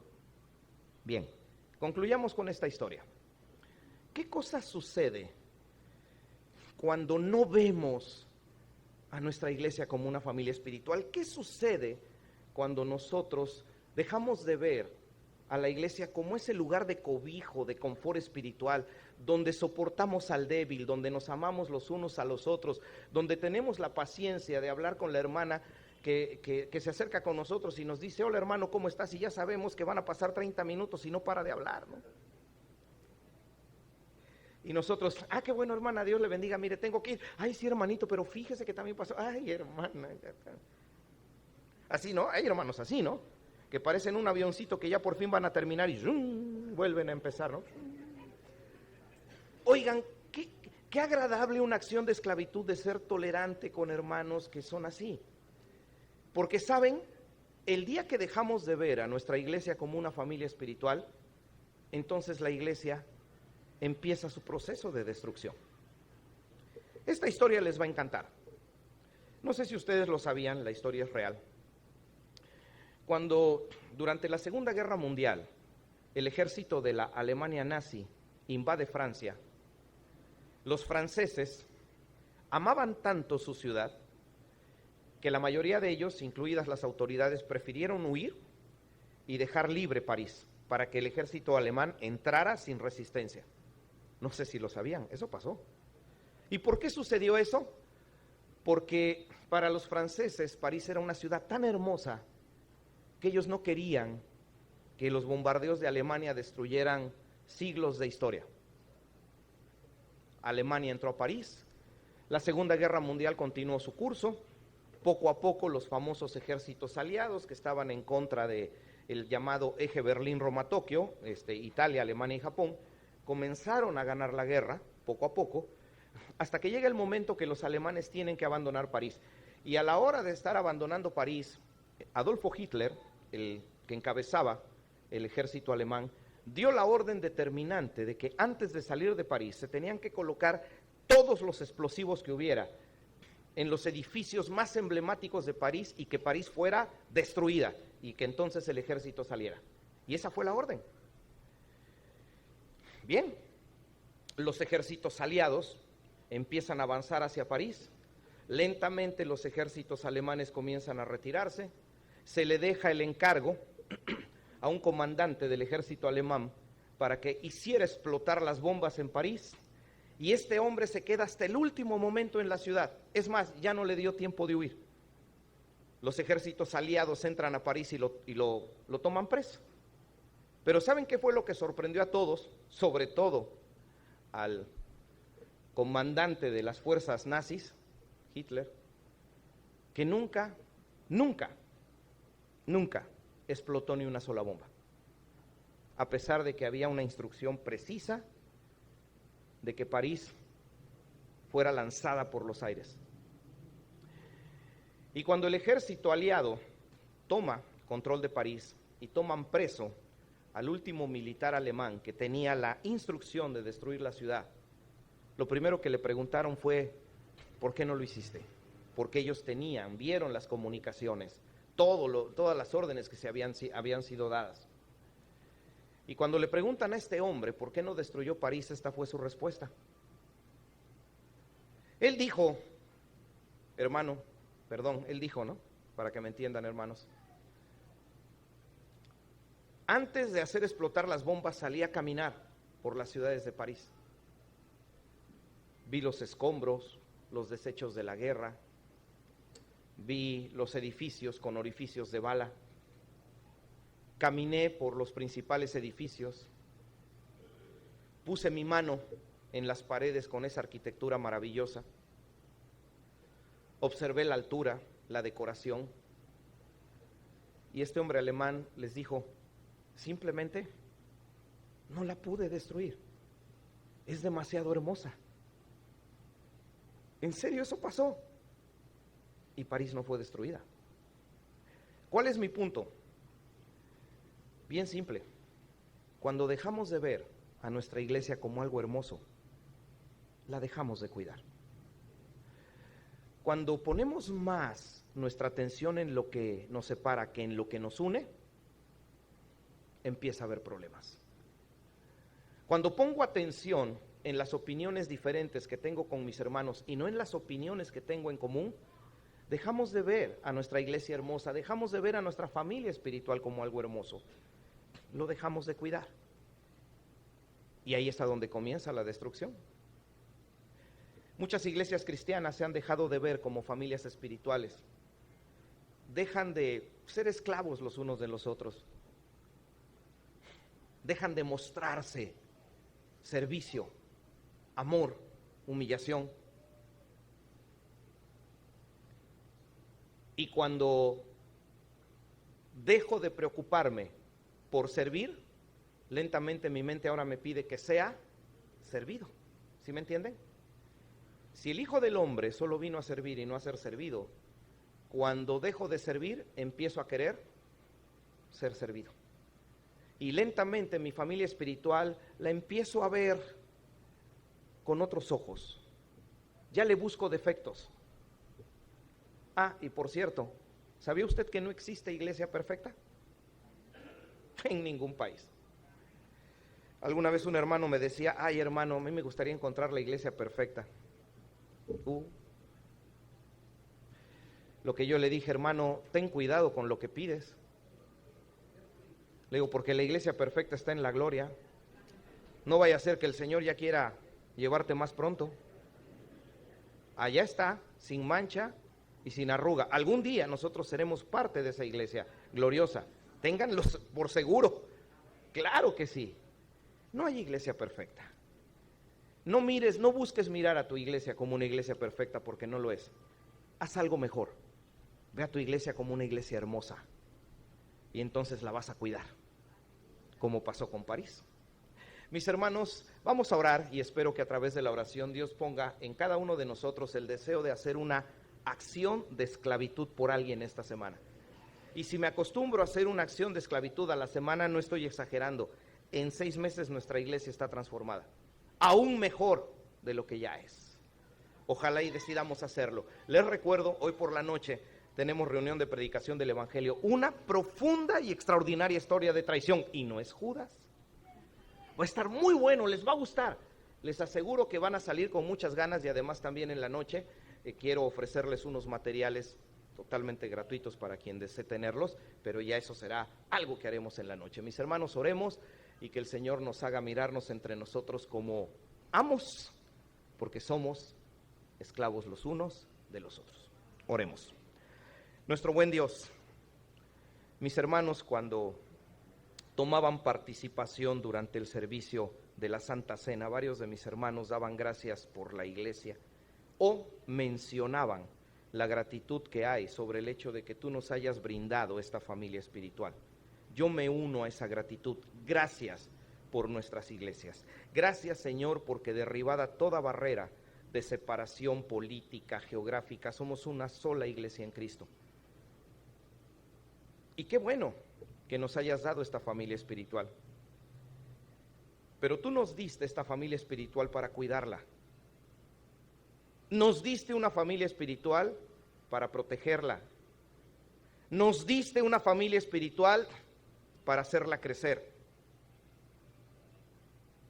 Bien, concluyamos con esta historia. ¿Qué cosa sucede cuando no vemos a nuestra iglesia como una familia espiritual? ¿Qué sucede cuando nosotros dejamos de ver a la iglesia como ese lugar de cobijo, de confort espiritual, donde soportamos al débil, donde nos amamos los unos a los otros, donde tenemos la paciencia de hablar con la hermana que se acerca con nosotros y nos dice, hola hermano, ¿cómo estás? Y ya sabemos que van a pasar 30 minutos y no para de hablar, ¿no? Y nosotros, qué bueno, hermana, Dios le bendiga, mire, tengo que ir. Ay, sí, hermanito, pero fíjese que también pasó. Ay, hermana. Así, ¿no? Hay hermanos así, ¿no? Que parecen un avioncito que ya por fin van a terminar y ¡zum! Vuelven a empezar, ¿no? Oigan, qué agradable una acción de esclavitud de ser tolerante con hermanos que son así. Porque, ¿saben? El día que dejamos de ver a nuestra iglesia como una familia espiritual, entonces la iglesia empieza su proceso de destrucción. Esta historia les va a encantar. No sé si ustedes lo sabían, la historia es real. Cuando durante la Segunda Guerra Mundial el ejército de la Alemania nazi invade Francia, los franceses amaban tanto su ciudad que la mayoría de ellos, incluidas las autoridades, prefirieron huir y dejar libre París para que el ejército alemán entrara sin resistencia. No sé si lo sabían, eso pasó. ¿Y por qué sucedió eso? Porque para los franceses París era una ciudad tan hermosa que ellos no querían que los bombardeos de Alemania destruyeran siglos de historia. Alemania entró a París, la Segunda Guerra Mundial continuó su curso, poco a poco los famosos ejércitos aliados que estaban en contra del llamado eje Berlín-Roma-Tokio, Italia, Alemania y Japón, comenzaron a ganar la guerra, poco a poco, hasta que llega el momento que los alemanes tienen que abandonar París. Y a la hora de estar abandonando París, Adolfo Hitler, el que encabezaba el ejército alemán, dio la orden determinante de que antes de salir de París se tenían que colocar todos los explosivos que hubiera en los edificios más emblemáticos de París y que París fuera destruida y que entonces el ejército saliera. Y esa fue la orden. Bien, los ejércitos aliados empiezan a avanzar hacia París, lentamente los ejércitos alemanes comienzan a retirarse, se le deja el encargo a un comandante del ejército alemán para que hiciera explotar las bombas en París, y este hombre se queda hasta el último momento en la ciudad. Es más, ya no le dio tiempo de huir. Los ejércitos aliados entran a París y lo toman preso. Pero ¿saben qué fue lo que sorprendió a todos? Sobre todo al comandante de las fuerzas nazis, Hitler, que nunca explotó ni una sola bomba, a pesar de que había una instrucción precisa de que París fuera lanzada por los aires. Y cuando el ejército aliado toma control de París y toman preso al último militar alemán que tenía la instrucción de destruir la ciudad, lo primero que le preguntaron fue, ¿por qué no lo hiciste? Porque ellos vieron las comunicaciones, todas las órdenes que habían sido dadas. Y cuando le preguntan a este hombre por qué no destruyó París, esta fue su respuesta. Él dijo, ¿no? Para que me entiendan, hermanos. Antes de hacer explotar las bombas, salí a caminar por las ciudades de París. Vi los escombros, los desechos de la guerra, vi los edificios con orificios de bala, caminé por los principales edificios, puse mi mano en las paredes con esa arquitectura maravillosa, observé la altura, la decoración, y este hombre alemán les dijo, simplemente no la pude destruir, es demasiado hermosa. En serio, eso pasó. Y París no fue destruida. ¿Cuál es mi punto? Bien simple. Cuando dejamos de ver a nuestra iglesia como algo hermoso, la dejamos de cuidar. Cuando ponemos más nuestra atención en lo que nos separa que en lo que nos une, empieza a haber problemas. Cuando pongo atención en las opiniones diferentes que tengo con mis hermanos y no en las opiniones que tengo en común, dejamos de ver a nuestra iglesia hermosa, dejamos de ver a nuestra familia espiritual como algo hermoso, lo dejamos de cuidar. Y ahí es a donde comienza la destrucción. Muchas iglesias cristianas se han dejado de ver como familias espirituales, dejan de ser esclavos los unos de los otros, dejan de mostrarse servicio, amor, humillación. Y cuando dejo de preocuparme por servir, lentamente mi mente ahora me pide que sea servido. ¿Sí me entienden? Si el Hijo del Hombre solo vino a servir y no a ser servido, cuando dejo de servir, empiezo a querer ser servido. Y lentamente mi familia espiritual la empiezo a ver con otros ojos. Ya le busco defectos. Ah, y por cierto, ¿sabía usted que no existe iglesia perfecta? En ningún país. Alguna vez un hermano me decía, ay hermano, a mí me gustaría encontrar la iglesia perfecta. Lo que yo le dije, hermano, ten cuidado con lo que pides. Le digo, porque la iglesia perfecta está en la gloria. No vaya a ser que el Señor ya quiera llevarte más pronto. Allá está, sin mancha y sin arruga. Algún día nosotros seremos parte de esa iglesia gloriosa. Ténganlo por seguro. Claro que sí. No hay iglesia perfecta. No mires, no busques mirar a tu iglesia como una iglesia perfecta, porque no lo es. Haz algo mejor. Ve a tu iglesia como una iglesia hermosa. Y entonces la vas a cuidar, como pasó con París. Mis hermanos, vamos a orar y espero que a través de la oración Dios ponga en cada uno de nosotros el deseo de hacer una acción de esclavitud por alguien esta semana. Y si me acostumbro a hacer una acción de esclavitud a la semana, no estoy exagerando. En 6 meses nuestra iglesia está transformada, aún mejor de lo que ya es. Ojalá y decidamos hacerlo. Les recuerdo, hoy por la noche tenemos reunión de predicación del Evangelio, una profunda y extraordinaria historia de traición, y no es Judas. Va a estar muy bueno, les va a gustar. Les aseguro que van a salir con muchas ganas, y además también en la noche quiero ofrecerles unos materiales totalmente gratuitos para quien desee tenerlos, pero ya eso será algo que haremos en la noche. Mis hermanos, oremos y que el Señor nos haga mirarnos entre nosotros como amos, porque somos esclavos los unos de los otros. Oremos. Nuestro buen Dios, mis hermanos, cuando tomaban participación durante el servicio de la Santa Cena, varios de mis hermanos daban gracias por la iglesia o mencionaban la gratitud que hay sobre el hecho de que tú nos hayas brindado esta familia espiritual. Yo me uno a esa gratitud. Gracias por nuestras iglesias. Gracias, Señor, porque derribada toda barrera de separación política, geográfica, somos una sola iglesia en Cristo. Y qué bueno que nos hayas dado esta familia espiritual. Pero tú nos diste esta familia espiritual para cuidarla. Nos diste una familia espiritual para protegerla. Nos diste una familia espiritual para hacerla crecer.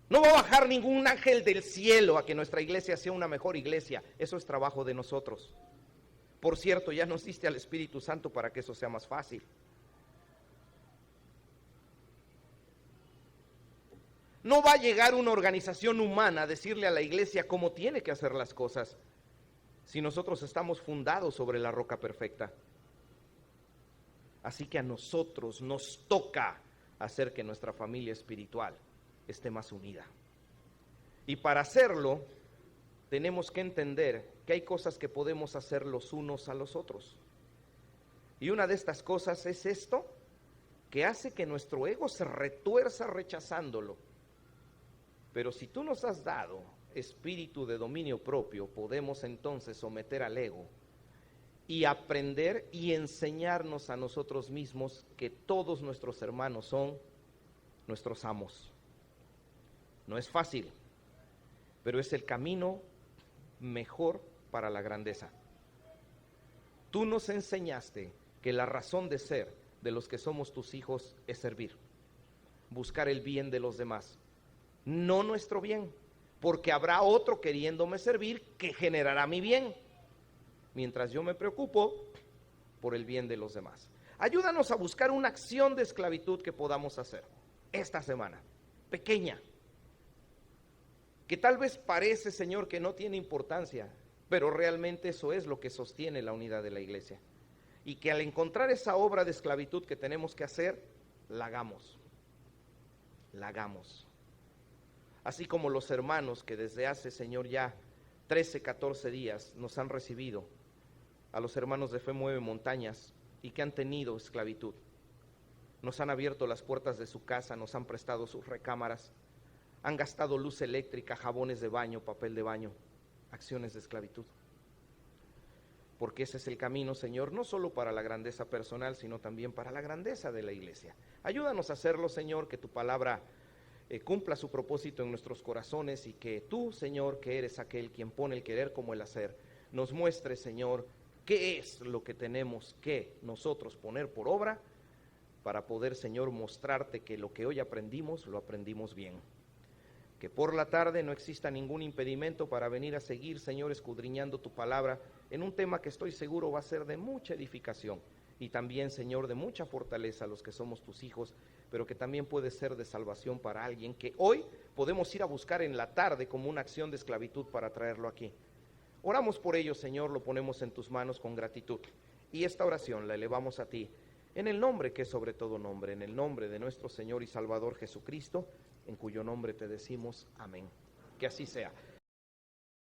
No va a bajar ningún ángel del cielo a que nuestra iglesia sea una mejor iglesia. Eso es trabajo de nosotros. Por cierto, ya nos diste al Espíritu Santo para que eso sea más fácil. No va a llegar una organización humana a decirle a la iglesia cómo tiene que hacer las cosas, si nosotros estamos fundados sobre la roca perfecta. Así que a nosotros nos toca hacer que nuestra familia espiritual esté más unida. Y para hacerlo, tenemos que entender que hay cosas que podemos hacer los unos a los otros. Y una de estas cosas es esto, que hace que nuestro ego se retuerza rechazándolo. Pero si tú nos has dado espíritu de dominio propio, podemos entonces someter al ego y aprender y enseñarnos a nosotros mismos que todos nuestros hermanos son nuestros amos. No es fácil, pero es el camino mejor para la grandeza. Tú nos enseñaste que la razón de ser de los que somos tus hijos es servir, buscar el bien de los demás, no nuestro bien, porque habrá otro queriéndome servir que generará mi bien, mientras yo me preocupo por el bien de los demás. Ayúdanos a buscar una acción de esclavitud que podamos hacer esta semana, pequeña, que tal vez parece, Señor, que no tiene importancia, pero realmente eso es lo que sostiene la unidad de la iglesia. Y que al encontrar esa obra de esclavitud que tenemos que hacer, la hagamos. así como los hermanos que desde hace, Señor, ya 13, 14 días nos han recibido, a los hermanos de Fe Mueve Montañas y que han tenido esclavitud. Nos han abierto las puertas de su casa, nos han prestado sus recámaras, han gastado luz eléctrica, jabones de baño, papel de baño, acciones de esclavitud. Porque ese es el camino, Señor, no solo para la grandeza personal, sino también para la grandeza de la iglesia. Ayúdanos a hacerlo, Señor, que tu palabra cumpla su propósito en nuestros corazones y que tú, Señor, que eres aquel quien pone el querer como el hacer, nos muestre, Señor, qué es lo que tenemos que nosotros poner por obra para poder, Señor, mostrarte que lo que hoy aprendimos, lo aprendimos bien. Que por la tarde no exista ningún impedimento para venir a seguir, Señor, escudriñando tu palabra en un tema que estoy seguro va a ser de mucha edificación y también, Señor, de mucha fortaleza a los que somos tus hijos, pero que también puede ser de salvación para alguien que hoy podemos ir a buscar en la tarde como una acción de esclavitud para traerlo aquí. Oramos por ello, Señor, lo ponemos en tus manos con gratitud y esta oración la elevamos a ti en el nombre que es sobre todo nombre, en el nombre de nuestro Señor y Salvador Jesucristo, en cuyo nombre te decimos amén. Que así sea.